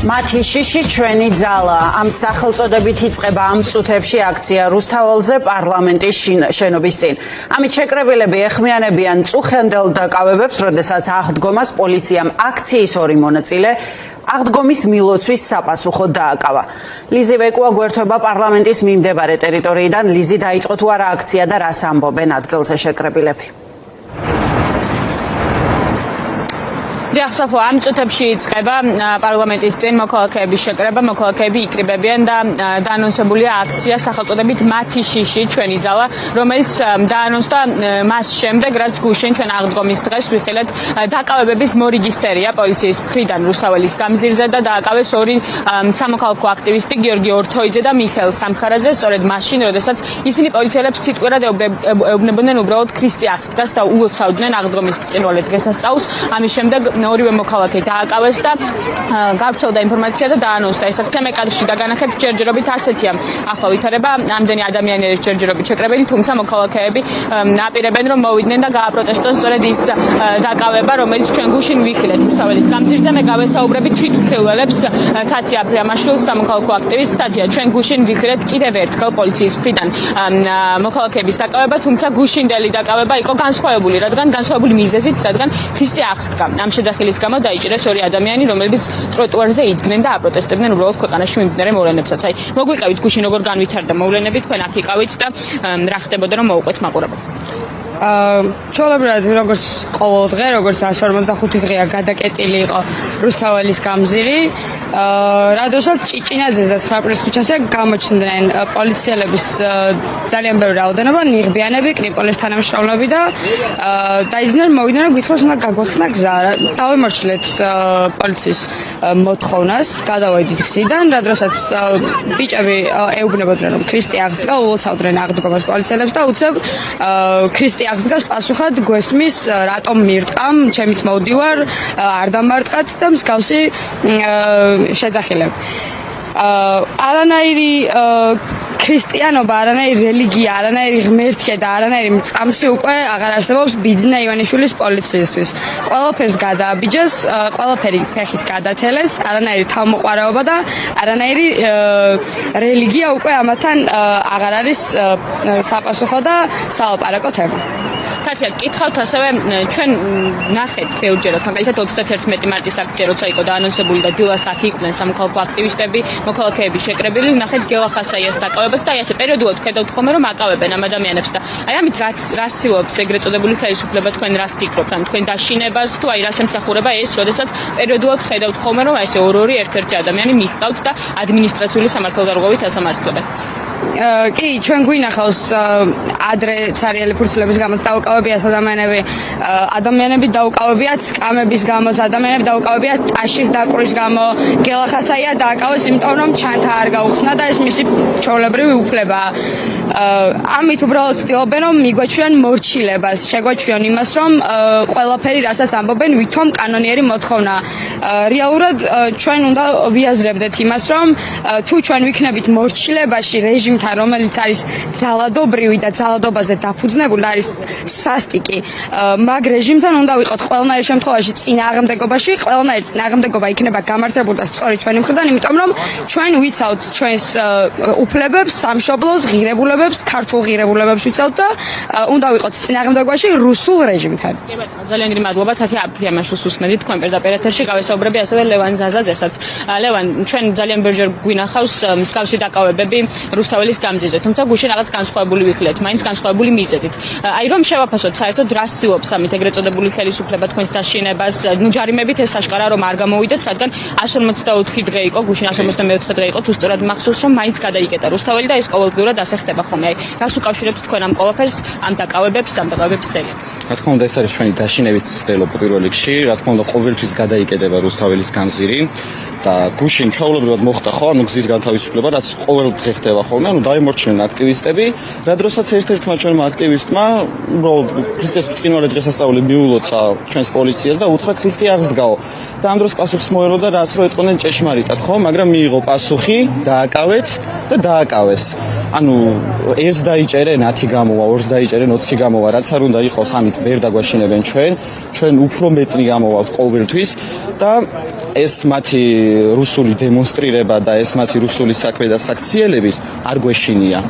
მათი შიში ჩვენი ძალა. Ამ სახელწოდებით იწყება ამ წუთებში აქცია რუსთაველზე პარლამენტის შენობის წინ. ამით შეკრებილები ეხმიანებიან წუხენდელ დაკავებებს, როდესაც აღდგომას პოლიციამ აქციის ორი მონაწილე აღდგომის მილოცვის საპასუხოდ დააკავა. ლიზი ვეკუა გვერდება პარლამენტის მიმდებარე ტერიტორიიდან. ლიზი, დაიწყო თუ არა აქცია და რას ამბობენ ადგილზე შეკრებილები? Დიახსაფო, ამ წუთებში იწყება პარლამენტის წინ მოქალაქეების შეკრება, მოქალაქეები იკრიბებიან და დაანონსებულია აქცია სახელწოდებით მათი შიში ჩვენი ძალა, რომელიც დაანონსდა მას შემდეგ, რაც გუშინ ჩვენ აღდგომის დღეს ვიხილეთ დაკავებების მორიგი სერია პოლიციის მხრიდან რუსთაველის გამზირზე და დააკავეს ორი სამოქალაქო აქტივისტი გიორგი ორთოიძე და მიხეილ სამხარაძე, სწორედ მაშინ, როდესაც ისინი პოლიციელებს სიტყვიერად ეუბნებოდნენ უბრალოდ ქრისტე აღსდგას და უოცავდნენ აღდგომის ბრწყინვალე დღესასწაულს. ამის შემდეგ ორივე მოქალაქე დააკავეს და გავრცელდა ინფორმაცია და დაანონსდა ეს აქცია. მე კადრში დაგანახებთ, ჯერჯერობით ასეთია ახლა ვითარება, ამდენი ადამიანი არის ჯერჯერობით შეკრებილი, თუმცა მოქალაქეები აპირებენ რომ მოვიდნენ და გააპროტესტონ სწორედ ის დაკავება, რომელიც ჩვენ გუშინ ვიხილეთ რუსთაველის გამზირზე. მე გავესაუბრებით თვითმხილველებს, თათია ფრიამაშვილს, სამოქალაქო აქტივისტს. თათია, ჩვენ გუშინ ვიხილეთ კიდევ ერთხელ პოლიციის მხრიდან მოქალაქეების დაკავება, თუმცა გუშინდელი დაკავება იყო განსხვავებული, რადგან განსხვავებული მიზეზით, რადგან ქრისტე აღსდგა. ამ შედახილის გამო დაიჭირეს ორი ადამიანი, რომლებიც ტროტუარზე იდგნენ და აპროტესტებდნენ უბრალოდ ქვეყანაში მიმდინარე მოვლენებსაც. აი, მოგვიყავით გუშინ როგორ განვითარდა მოვლენები, თქვენ აქ იყავით და რა ხდებოდა რომ მოუყვეთ მაყურებელს? ჩვეულებრივად როგორც ყოველ დღე, როგორც 145 დღეა გადაკეტილი იყო რუსთაველის გამზირი, რადგან ჭიჭინაძეს და 9 აპრილის ქუჩაზე გამოჩნდნენ პოლიციელების ძალიან ბევრი რაოდენობა, ნიღბიანები, კრიპოლის თანამშრომლები და დაიძინαν მოვიდნენ რომ გითხრას უნდა გაგვახსნა გზა. დავემორჩილეთ პოლიციის მოთხოვნას, გადავედით გზიდან, რადგანაც ბიჭები ეუბნებოდნენ რომ ქრისტე აღსდგა, უოცავდნენ აღდგომას პოლიციელებს და უცებ ქრისტე აღსდგას პასუხად გვესმის რატომ მირტყამ, ჩემით მოვდივარ, არ დამარტყათ და მსგავსი შეძახილები. არანაირი ქრისტიანობა, არანაირი რელიგია, არანაირი ღმერთია და არანაირი მწამსი უკვე აღარ არსებობს ბიძინა ივანიშვილის პოლიციისთვის. ყველაფერს გადააბიჯეს, ყველაფერი ფეხით გადათელეს, არანაირი თავმოყვარეობა და არანაირი რელიგია უკვე ამათან აღარ არის საპასუხო და სალაპარაკო თემა. თათია, გითხავთ ასევე, ჩვენ ნახეთ ბევრჯერად, მაგალითად 31 მარტის აქცია, როცა იყო დაანონსებული და დილას აქ იყვნენ სამოქალაქო აქტივისტები, მოქალაქეები შეკრებილი, ნახეთ გელა ხასაიას დაკავებას და აი ასე პერიოდულად ხედავთ ხოლმე რომ აკავებენ ამ ადამიანებს და აი ამით რას ცდილობს ეგრეთ წოდებული ხელისუფლება, თქვენ რას ფიქრობთ, ან თქვენ დაშინებას თუ აი რას ემსახურება ეს, როდესაც პერიოდულად ხედავთ ხოლმე რომ აი ესე ორი ერთ-ერთი ადამიანი მიჰყავთ და ადმინისტრაციული სამართალდარღვევით ასამართლებენ? კი, ჩვენ გვინახავს ადრე ცარიელი ფურცლების გამო დაუკავებიათ ადამიანები დაუკავებიათ სკამების გამო, ადამიანები დაუკავებიათ ტაშის დაკვრის გამო, გელა ხასაია დააკავეს, იმიტომ რომ ჩანთა არ გაუხსნა და ეს მისი ჩვეულებრივი უფლებაა. ამით უბრალოდ ცდილობენ რომ მიგვაჩვიან მორჩილებას, შეგვაჩვიან იმას რომ ყველაფერი რასაც ამბობენ ვითომ კანონიერი მოთხოვნა. რეალურად ჩვენ უნდა ვიაზრებდეთ იმას რომ თუ ჩვენ ვიქნებით მორჩილებაში რეჟიმთან, რომელიც არის ძალადობრივი და ძალადობაზე დაფუძნებული, არის სასტიკი, მაგ რეჟიმთან უნდა ვიყოთ ყველანაირ შემთხვევაში წინააღმდეგობაში, ყველანაირი წინააღმდეგობა იქნება გამართებული და სწორი ჩვენი მხრიდან, იმიტომ რომ ჩვენ ვიცავთ ჩვენს უფლებებს, სამშობლოს, ღირებულებებს, ქართულ ღირებულებებს ვიცავთ და უნდა ვიყოთ წინააღმდეგობაში რუსულ რეჟიმთან. კი ბატონო, ძალიან დიდი მადლობა. თათია ფრიამაშვილს უსმენთ თქვენ პირდაპირ ეთერში, გავესაუბრები ასევე ლევან ზაზაძესაც. ლევან, ჩვენ ძალიან ბევრჯერ გვინახავს მსგავსი დაკავებები რუსთაველის გამზირზე, თუმცა გუშინ რაღაც განსხვავებული ვიხილეთ, მაინც განსხვავებული მიზეზით. აი რომ შევაფასოთ საერთოდ რას ცდილობს ამით ეგრეთ წოდებული ხელისუფლება თქვენს დაშინებას, ნუ ჯარიმებით ეს აშკარა რომ არ გამოვიდეთ, რადგან 154 დღე იყო, გუშინ 154 დღე იყო, თუ სწორად მახსოვს რომ მაინც გადაიკეტა რუსთაველი და ეს ყოველდღიურად ასე ხდება ხოლმე. აი, რას უკავშირებთ თქვენ ამ ყველაფერს, ამ დაკავებების სერიას? რა თქმა უნდა, ეს არის ჩვენი დაშინების ცდილობა პირველ რიგში, რა თქმა უნდა, ყოველთვის გადაიკეტება რუსთაველის გამზირი და გუშინ ჩვეულებრივად მოხდა ხო, ანუ გზის განთავისუფლება, რაც ყოველ დღე ხდება ხოლმე, ანუ დაიმორჩინენ აქტივისტები, რა დროსაც ერთ-ერთმა ჩვენმა აქტივისტმა უბრალოდ ქრისტეს ბრწყინვალე დღესასწაული მიულოცა ჩვენს პოლიციას და უთხრა ქრისტე აღსდგაო. და ამ დროს პასუხს მოელოდა რაც რო ეტყოდნენ ჭეშმარიტად, ხო, მაგრამ მიიღო პასუხი, დააკავეთ და დააკავეს. ანუ ერთს დაიჭერენ 10 გამოვა, ორს დაიჭერენ 20 გამოვა, რაც არ უნდა იყოს, ამით ვერ დაგვაშინებენ ჩვენ უფრო მეტი გამოვავთ ყოველთვის და ეს მათი რუსული დემონსტრირება და ეს მათი რუსული საქმე და საქციელების არ გვეშინია.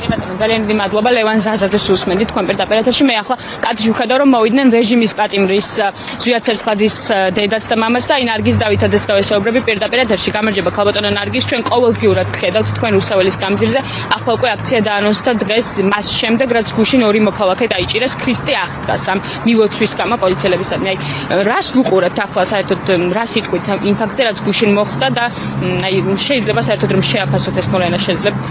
ძალიან დიდი მადლობა ლევან ზაზაძეს უსმენთ თქვენ პირდაპირ ეთერში. მე ახლა კადრში ვხედავ რომ მოვიდნენ რეჟიმის პატიმრის ზვიად ცეცხლაძის დედაც და მამაც და ნარგიზ დავითაძეს გავესაუბრები პირდაპირ ეთერში. გამარჯობა ქალბატონო ნარგიზ, ჩვენ ყოველდღიურად ხედავთ თქვენ რუსთაველის გამზირზე. ახლა უკვე აქცია დაანონსდა დღეს მას შემდეგ რაც გუშინ ორი მოქალაქე დაიჭირეს, ქრისტე აღსდგას ამ მილოცვის გამო პოლიციელებისადმი. აი რას ვუყურებთ ახლა საერთოდ რას იტყვით იმ ფაქტზე რაც გუშინ მოხდა და აი შეიძლება საერთოდ რომ შეაფასოთ ეს მოვლენა შეძლებთ?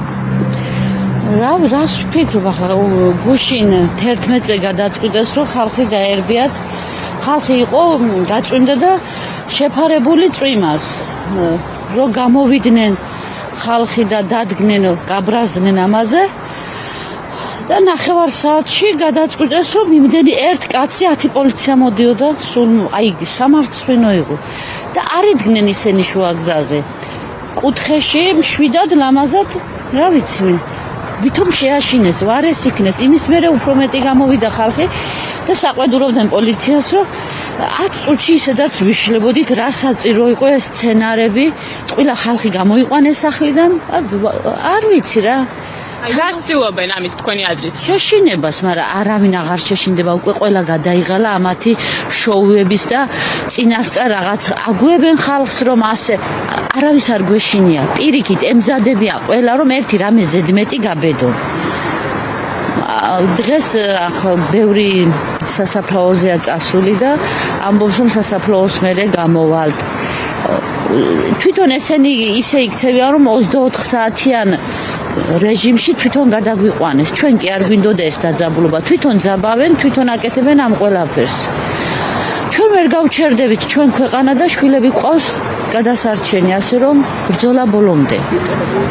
რას ვფიქრობ ახლა გუშინ 11-ზე გადაწყვიტეს რომ ხალხი დაერბიათ, ხალხი იყო გაწვიმდა და შეფარებული წვიმას რომ გამოვიდნენ ხალხი და დადგნენ, გაბრაზდნენ ამაზე და 9 საათში გადაწყვიტეს რომ იმდენი ერთ კაცი 10 პოლიცია მოდიოდა, სულ აი სამარცხვინო იყო და არ იდგნენ ისინი შუაგზაზე. კუთხეში მშვიდად ლამაზად, რა ვიცი ვითომ შეაშინეს, ვარეს იქნეს, იმის მერე უფრო მეტი გამოვიდა ხალხი და საყვედურობდნენ პოლიციას, რომ 10 წუთში ისედაც ვიშლებოდით, რა საჭირო იყო ეს სცენარები, ყველა ხალხი გამოიყვანეს სახლიდან, არ ვიცი რა. აი რას ცდილობენ ამით თქვენი აზრით? შეშინებას, მაგრამ არავინ აღარ შეშინდება, უკვე ყველა გადაიღალა ამათი შოუების და წინასწარ რაღაც აგუებენ ხალხს რომ ასე არავის არ გვეშინია. პირიქით ემზადებია ყველა რომ ერთი რამე ზედმეტი გაბედონ. დღეს ახლა ბევრი სასაფლაოზეა წასული და ამბობს რომ სასაფლაოს მერე გამოვალთ. თვითონ ესენი ისე იქცევიან რომ 24 საათიან რეჟიმში თვითონ გადაგვიყვანეს. ჩვენ კი არ გვინდოდა ეს დაძაბულობა. თვითონ ძაბავენ, თვითონ აკეთებენ ამ ყველაფერს. ჩვენ ვერ გავჩერდებით, ჩვენ ქვეყანა და შვილები გვყავს გადასარჩენი, ასე რომ ბრძოლა ბოლომდე.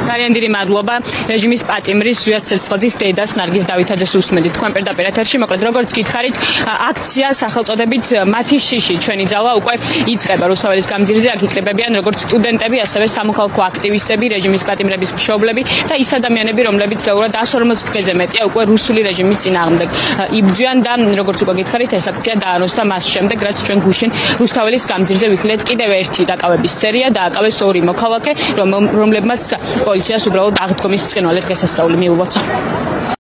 ძალიან დიდი მადლობა რეჟიმის პატიმრის ზვიად ცეცხლაძის დედას ნარგიზ დავითაძეს უსმენთ თქვენ პირდაპირ ეთერში. მოკლედ როგორც გითხარით, აქცია სახელწოდებით მათი შიში ჩვენი ძალა უკვე იწყება რუსთაველის გამზირზე. აქ იკრიბებიან როგორც სტუდენტები, ასევე სამოქალაქო აქტივისტები, რეჟიმის პატიმრების მშობლები და ის ადამიანები, რომლებიც ზეურად 140 დღეზე მეტია უკვე რუსული რეჟიმის წინააღმდეგ იბრძვიან და როგორც უკვე გითხარით, ეს აქცია დაანონსდა მას შემდეგ, რაც ჩვენ გუშინ რუსთაველის გამზირზე ვიქილეთ კიდევ ერთი დაკავების სერია, დააკავეს ორი მოქალაქე, რომლებმაც პოლიციას უბრალოდ აღდგომის ბრწყინვალე დღესასწაული მიულოცა.